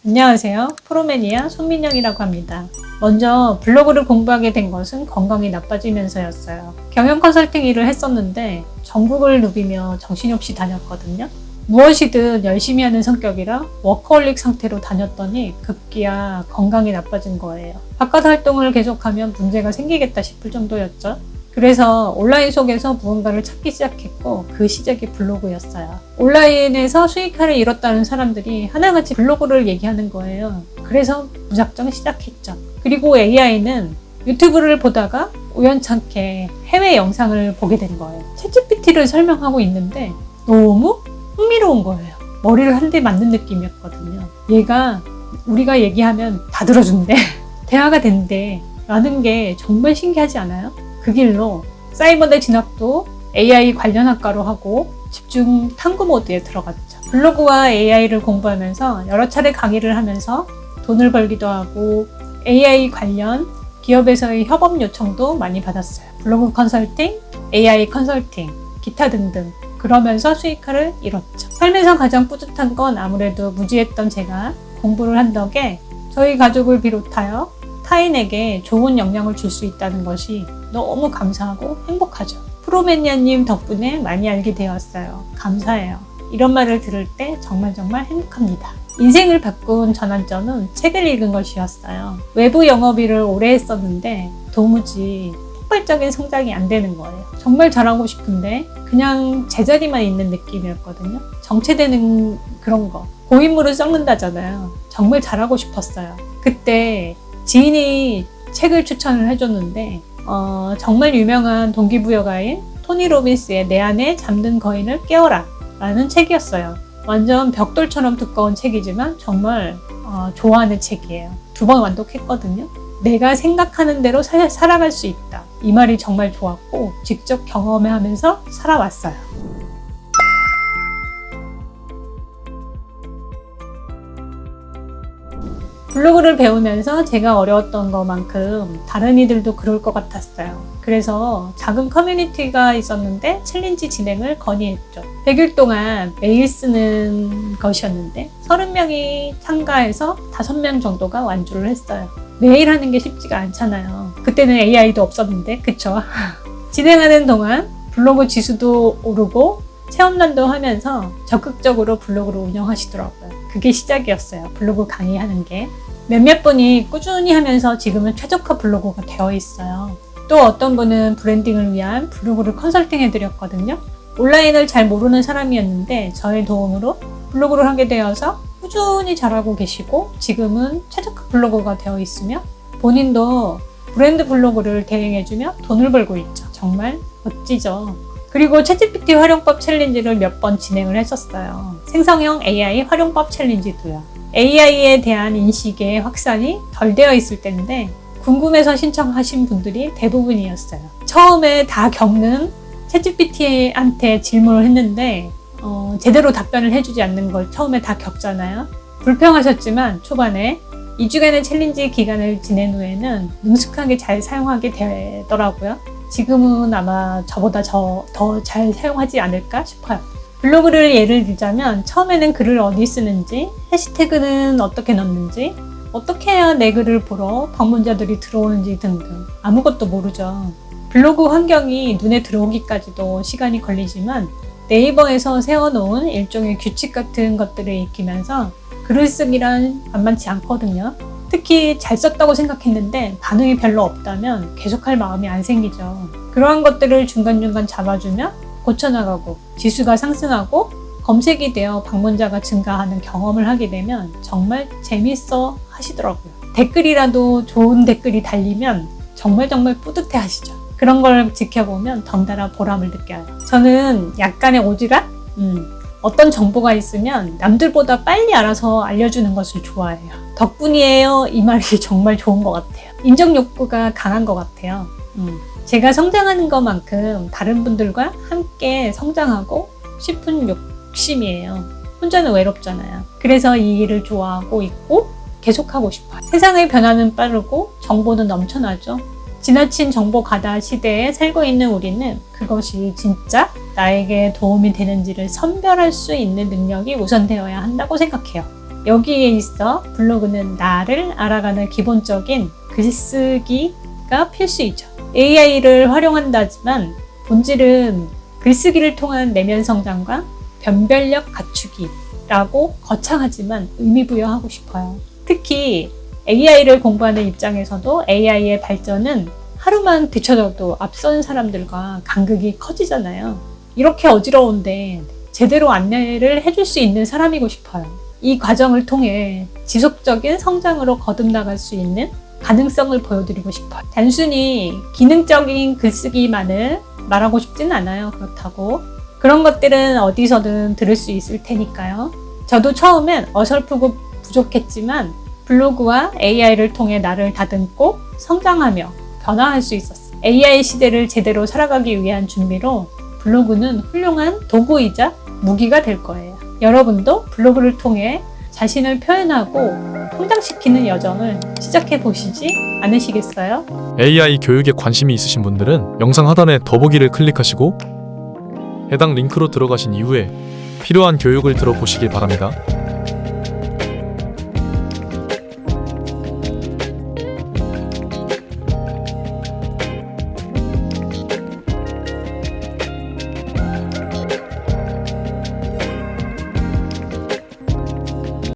안녕하세요. 프로매니아 손민영이라고 합니다. 먼저 블로그를 공부하게 된 것은 건강이 나빠지면서였어요. 경영 컨설팅 일을 했었는데 전국을 누비며 정신없이 다녔거든요. 무엇이든 열심히 하는 성격이라 워커홀릭 상태로 다녔더니 급기야 건강이 나빠진 거예요. 바깥 활동을 계속하면 문제가 생기겠다 싶을 정도였죠. 그래서 온라인 속에서 무언가를 찾기 시작했고 그 시작이 블로그였어요. 온라인에서 수익화를 이뤘다는 사람들이 하나같이 블로그를 얘기하는 거예요. 그래서 무작정 시작했죠. 그리고 AI는 유튜브를 보다가 우연찮게 해외 영상을 보게 된 거예요. 챗GPT를 설명하고 있는데 너무 흥미로운 거예요. 머리를 한 대 맞는 느낌이었거든요. 얘가 우리가 얘기하면 다 들어준대. 대화가 된대. 라는 게 정말 신기하지 않아요? 그 길로 사이버대 진학도 AI 관련 학과로 하고 집중 탐구 모드에 들어갔죠. 블로그와 AI를 공부하면서 여러 차례 강의를 하면서 돈을 벌기도 하고 AI 관련 기업에서의 협업 요청도 많이 받았어요. 블로그 컨설팅, AI 컨설팅, 기타 등등. 그러면서 수익화를 이뤘죠. 삶에서 가장 뿌듯한 건 아무래도 무지했던 제가 공부를 한 덕에 저희 가족을 비롯하여 타인에게 좋은 영향을 줄 수 있다는 것이 너무 감사하고 행복하죠. 프로매니아님 덕분에 많이 알게 되었어요. 감사해요. 이런 말을 들을 때 정말 행복합니다. 인생을 바꾼 전환점은 책을 읽은 것이었어요. 외부 영업일을 오래 했었는데 도무지 폭발적인 성장이 안 되는 거예요. 정말 잘하고 싶은데 그냥 제자리만 있는 느낌이었거든요. 정체되는 그런 거. 고인물을 썩는다잖아요. 정말 잘하고 싶었어요. 그때 지인이 책을 추천을 해줬는데 정말 유명한 동기부여가인 토니 로빈스의 내 안에 잠든 거인을 깨워라 라는 책이었어요. 완전 벽돌처럼 두꺼운 책이지만 정말 좋아하는 책이에요. 2번 완독했거든요. 내가 생각하는 대로 살아갈 수 있다. 이 말이 정말 좋았고 직접 경험하면서 살아왔어요. 블로그를 배우면서 제가 어려웠던 것만큼 다른 이들도 그럴 것 같았어요. 그래서 작은 커뮤니티가 있었는데 챌린지 진행을 건의했죠. 100일 동안 매일 쓰는 것이었는데 30명이 참가해서 5명 정도가 완주를 했어요. 매일 하는 게 쉽지가 않잖아요. 그때는 AI도 없었는데 그쵸? 진행하는 동안 블로그 지수도 오르고 체험단도 하면서 적극적으로 블로그를 운영하시더라고요. 그게 시작이었어요. 블로그 강의하는 게. 몇몇 분이 꾸준히 하면서 지금은 최적화 블로그가 되어 있어요. 또 어떤 분은 브랜딩을 위한 블로그를 컨설팅 해드렸거든요. 온라인을 잘 모르는 사람이었는데 저의 도움으로 블로그를 하게 되어서 꾸준히 잘하고 계시고 지금은 최적화 블로그가 되어 있으며 본인도 브랜드 블로그를 대행해주며 돈을 벌고 있죠. 정말 멋지죠. 그리고 챗GPT 활용법 챌린지를 몇 번 진행을 했었어요. 생성형 AI 활용법 챌린지도요. AI에 대한 인식의 확산이 덜 되어 있을 때인데 궁금해서 신청하신 분들이 대부분이었어요. 처음에 다 겪는 챗GPT한테 질문을 했는데 제대로 답변을 해주지 않는 걸 처음에 다 겪잖아요. 불평하셨지만 초반에 2주간의 챌린지 기간을 지낸 후에는 능숙하게 잘 사용하게 되더라고요. 지금은 아마 저보다 더 잘 사용하지 않을까 싶어요. 블로그를 예를 들자면 처음에는 글을 어디 쓰는지, 해시태그는 어떻게 넣는지, 어떻게 해야 내 글을 보러 방문자들이 들어오는지 등등 아무것도 모르죠. 블로그 환경이 눈에 들어오기까지도 시간이 걸리지만 네이버에서 세워놓은 일종의 규칙 같은 것들을 익히면서 글을 쓰기란 만만치 않거든요. 특히 잘 썼다고 생각했는데 반응이 별로 없다면 계속할 마음이 안 생기죠. 그러한 것들을 중간중간 잡아주며 고쳐나가고 지수가 상승하고 검색이 되어 방문자가 증가하는 경험을 하게 되면 정말 재밌어 하시더라고요. 댓글이라도 좋은 댓글이 달리면 정말 뿌듯해 하시죠. 그런 걸 지켜보면 덩달아 보람을 느껴요. 저는 약간의 오지랖? 어떤 정보가 있으면 남들보다 빨리 알아서 알려주는 것을 좋아해요. 덕분이에요. 이 말이 정말 좋은 것 같아요. 인정 욕구가 강한 것 같아요. 제가 성장하는 것만큼 다른 분들과 함께 성장하고 싶은 욕심이에요. 혼자는 외롭잖아요. 그래서 이 일을 좋아하고 있고 계속하고 싶어요. 세상의 변화는 빠르고 정보는 넘쳐나죠. 지나친 정보 가다 시대에 살고 있는 우리는 그것이 진짜 나에게 도움이 되는지를 선별할 수 있는 능력이 우선되어야 한다고 생각해요. 여기에 있어 블로그는 나를 알아가는 기본적인 글쓰기가 필수이죠. AI를 활용한다지만 본질은 글쓰기를 통한 내면 성장과 변별력 갖추기라고 거창하지만 의미부여하고 싶어요. 특히 AI를 공부하는 입장에서도 AI의 발전은 하루만 뒤쳐져도 앞선 사람들과 간극이 커지잖아요. 이렇게 어지러운데 제대로 안내를 해줄 수 있는 사람이고 싶어요. 이 과정을 통해 지속적인 성장으로 거듭나갈 수 있는 가능성을 보여드리고 싶어요. 단순히 기능적인 글쓰기만을 말하고 싶진 않아요. 그렇다고. 그런 것들은 어디서든 들을 수 있을 테니까요. 저도 처음엔 어설프고 부족했지만 블로그와 AI를 통해 나를 다듬고 성장하며 변화할 수 있었어요. AI 시대를 제대로 살아가기 위한 준비로 블로그는 훌륭한 도구이자 무기가 될 거예요. 여러분도 블로그를 통해 자신을 표현하고 성장시키는 여정을 시작해 보시지 않으시겠어요? AI 교육에 관심이 있으신 분들은 영상 하단에 더보기를 클릭하시고 해당 링크로 들어가신 이후에 필요한 교육을 들어보시길 바랍니다.